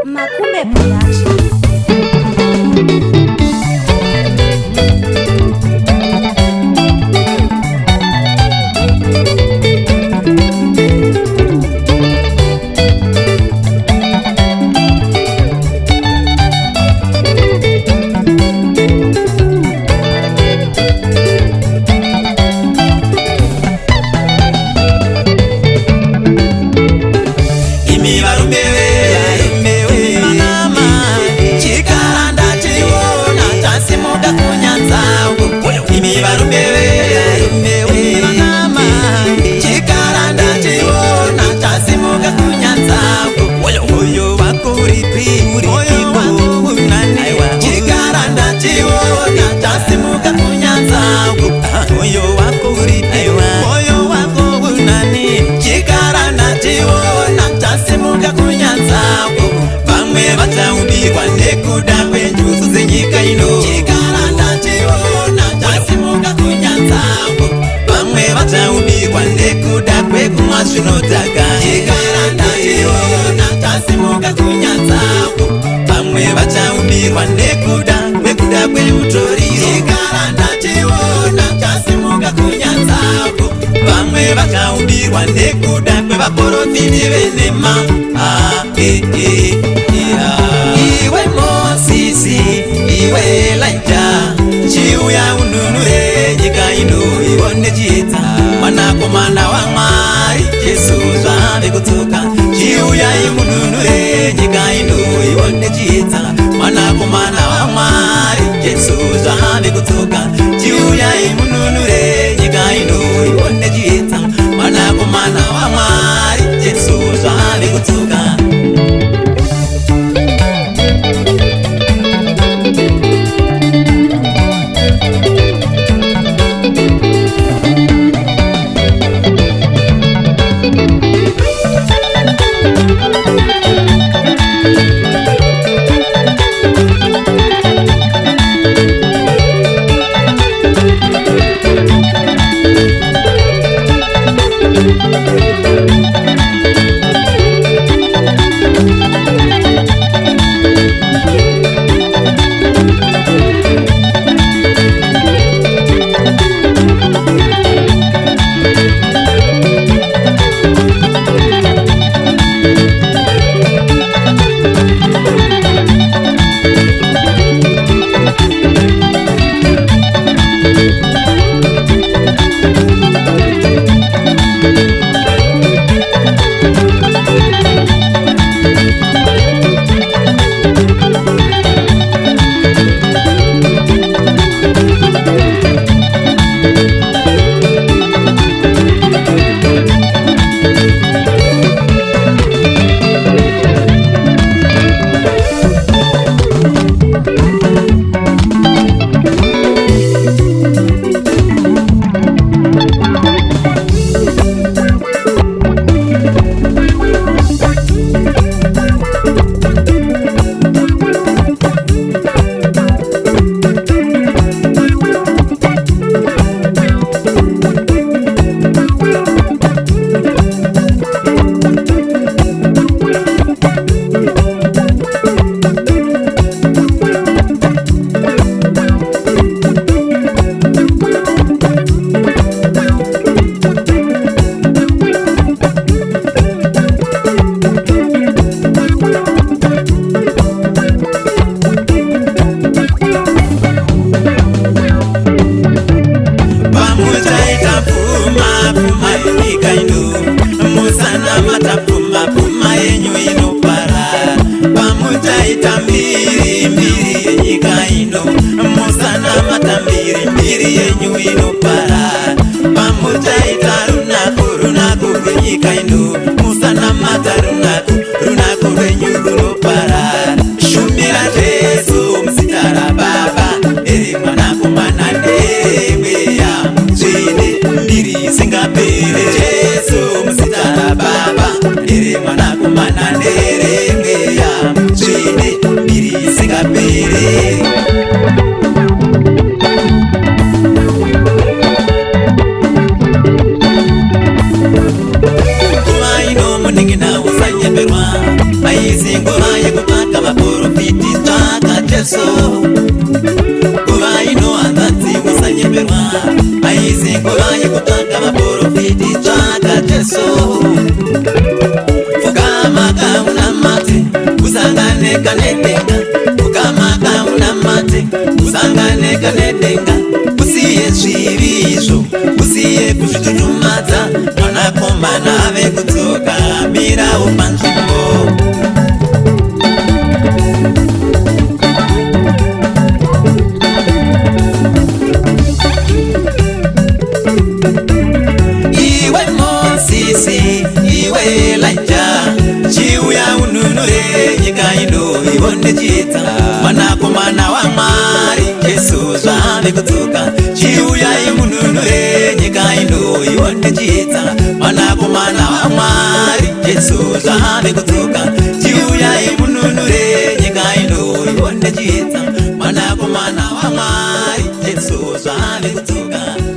Makumbe Production. Iwe Mosisi, iwe Elijah, chiuya ununure nyika ino ione jita. Mwanakomana wa Mwari Yesu zvabe kutuka. Chiuya imununure nyika ino ione jita. Mwanakomana wa Mwari Yesu zvabe kutuka. Chiuya imununure nyika ino ione jita. Mwanakomana wa Mwari Yesu zvabe kutuka. Kumaino muningina usanye perwa, maizingo Jesu kuva ino hanzatsi musanyemerwa aizi kuva yekutanga vaprofiti tsvaka Jesu fukamaka unamate usanganeka nedenga fukamaka unamate usanganeka nedenga usiye zvivizvo usiye kuzvitutumadza mwanakomana ave kudzoka mirawo panzvimbo iwe Mosisi iwe Elijah chiuya ununure nyika ino ivone chiita mwanakomana waMwari Jesu zvave kudzoka chiuya imununure nyika ino ivone chiita mwanakomana waMwari Jesu zvave kudzoka chiuya imununure nyika ino ivone chiita mwanakomana waMwari Jesu zvave kudzoka